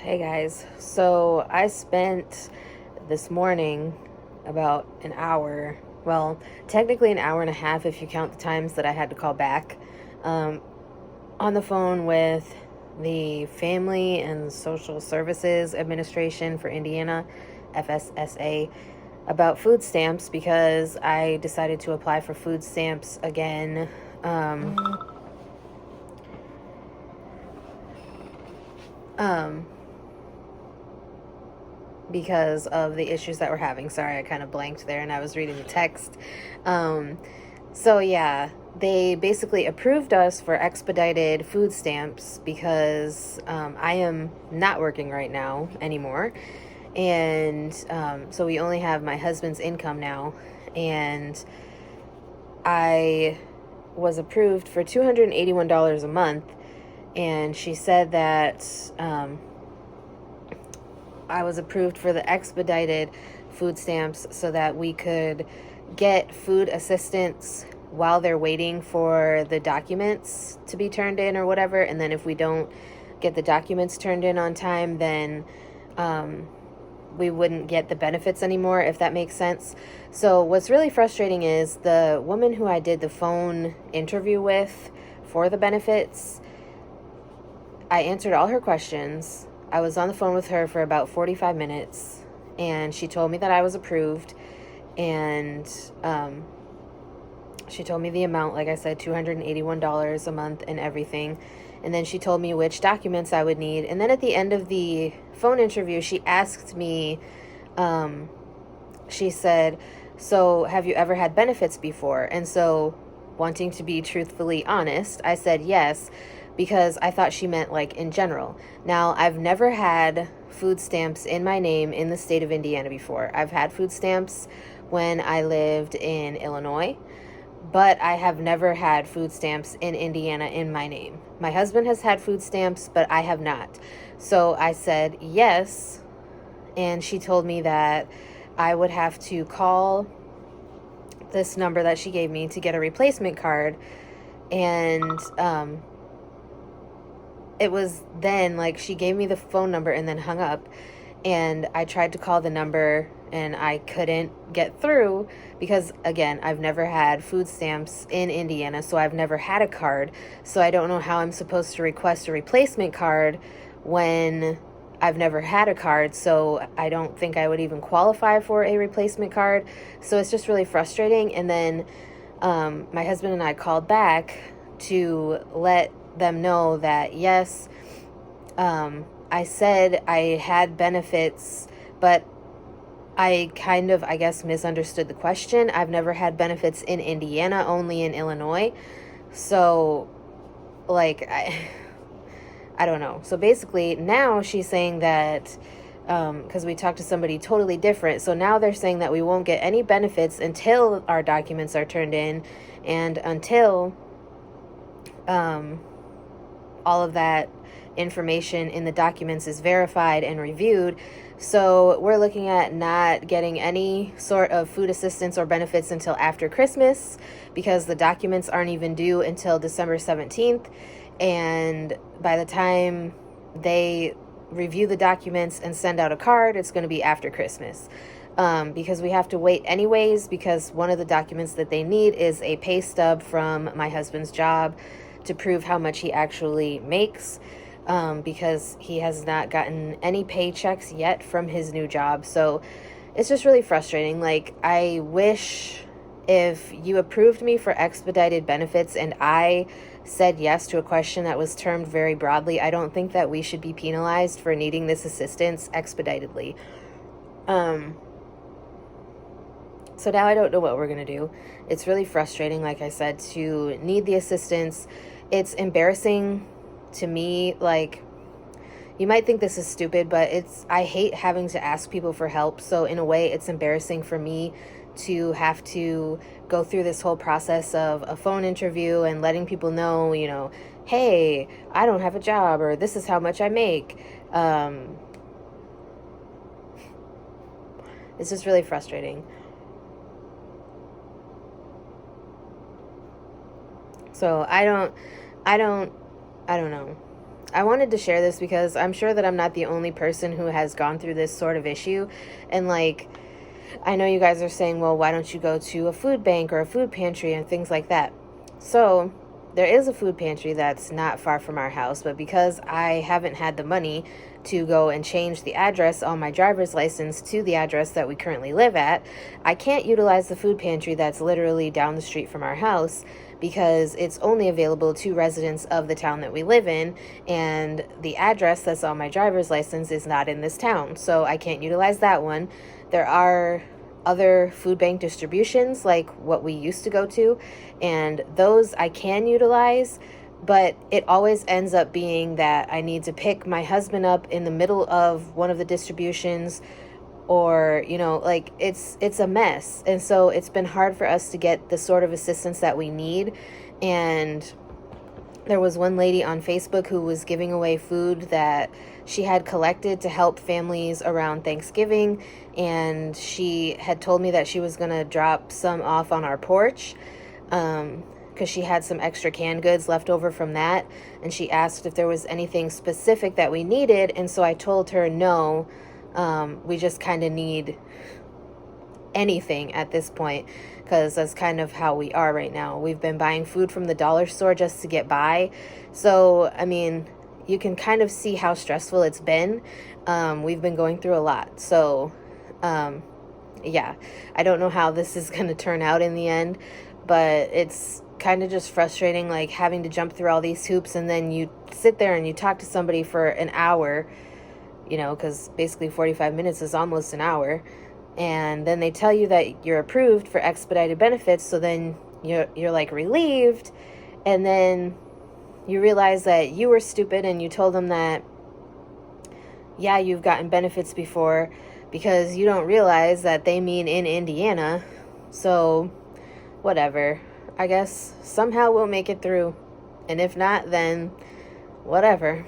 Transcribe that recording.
Hey guys, so I spent this morning about an hour, well, technically an hour and a half if you count the times that I had to call back, um, on the phone with the Family and Social Services Administration for Indiana, FSSA, about food stamps because I decided to apply for food stamps again. Um, because of the issues that we're having. Sorry, I kind of blanked there and I was reading the text. Um, yeah, they basically approved us for expedited food stamps because I am not working right now anymore. And so we only have my husband's income now. And I was approved for $281 a month. And she said that I was approved for the expedited food stamps so that we could get food assistance while they're waiting for the documents to be turned in or whatever. And then if we don't get the documents turned in on time, then we wouldn't get the benefits anymore, if that makes sense. So what's really frustrating is the woman who I did the phone interview with for the benefits, I answered all her questions. I was on the phone with her for about 45 minutes, and she told me that I was approved, and she told me the amount, like I said, $281 a month and everything. And then she told me which documents I would need. And then at the end of the phone interview, she asked me, she said, "So have you ever had benefits before?" And so, wanting to be truthfully honest, I said yes, because I thought she meant like in general. Now, I've never had food stamps in my name in the state of Indiana before. I've had food stamps when I lived in Illinois, but I have never had food stamps in Indiana in my name. My husband has had food stamps, but I have not. So I said yes, and she told me that I would have to call this number that she gave me to get a replacement card. And it was then, like, she gave me the phone number and then hung up, and I tried to call the number and I couldn't get through because, again, I've never had food stamps in Indiana, so I've never had a card. So I don't know how I'm supposed to request a replacement card when I've never had a card. So I don't think I would even qualify for a replacement card. So it's just really frustrating. And then my husband and I called back to let them know that yes, I said I had benefits, but I kind of, I guess, misunderstood the question. I've never had benefits in Indiana, only in Illinois. So, like, I don't know. So basically, now she's saying that, because we talked to somebody totally different, so now they're saying that we won't get any benefits until our documents are turned in and until all of that information in the documents is verified and reviewed. So we're looking at not getting any sort of food assistance or benefits until after Christmas, because the documents aren't even due until December 17th. And by the time they review the documents and send out a card, it's going to be after Christmas. Because we have to wait anyways, because one of the documents that they need is a pay stub from my husband's job to prove how much he actually makes. Because he has not gotten any paychecks yet from his new job. So it's just really frustrating. Like, I wish if you approved me for expedited benefits and I said yes to a question that was termed very broadly, I don't think that we should be penalized for needing this assistance expeditedly. So now I don't know what we're going to do. It's really frustrating, like I said, to need the assistance. It's embarrassing to me. Like, you might think this is stupid, but I hate having to ask people for help. So in a way, it's embarrassing for me to have to go through this whole process of a phone interview and letting people know, hey, I don't have a job, or this is how much I make. It's just really frustrating. So I don't know. I wanted to share this because I'm sure that I'm not the only person who has gone through this sort of issue. And like, I know you guys are saying, well, why don't you go to a food bank or a food pantry and things like that? So there is a food pantry that's not far from our house, but because I haven't had the money to go and change the address on my driver's license to the address that we currently live at, I can't utilize the food pantry that's literally down the street from our house because it's only available to residents of the town that we live in, and the address that's on my driver's license is not in this town, so I can't utilize that one. There are other food bank distributions like what we used to go to, and those I can utilize, but it always ends up being that I need to pick my husband up in the middle of one of the distributions, or like it's a mess. And so it's been hard for us to get the sort of assistance that we need. And there was one lady on Facebook who was giving away food that she had collected to help families around Thanksgiving, and she had told me that she was going to drop some off on our porch because she had some extra canned goods left over from that, and she asked if there was anything specific that we needed, and so I told her no, we just kind of need anything at this point, because that's kind of how we are right now. We've been buying food from the dollar store just to get by. So, I mean, you can kind of see how stressful it's been. We've been going through a lot. So, yeah, I don't know how this is going to turn out in the end, but it's kind of just frustrating, like having to jump through all these hoops, and then you sit there and you talk to somebody for an hour, because basically 45 minutes is almost an hour. And then they tell you that you're approved for expedited benefits, so then you're like relieved, and then you realize that you were stupid and you told them that, yeah, you've gotten benefits before, because you don't realize that they mean in Indiana. So whatever, I guess somehow we'll make it through, and if not, then whatever.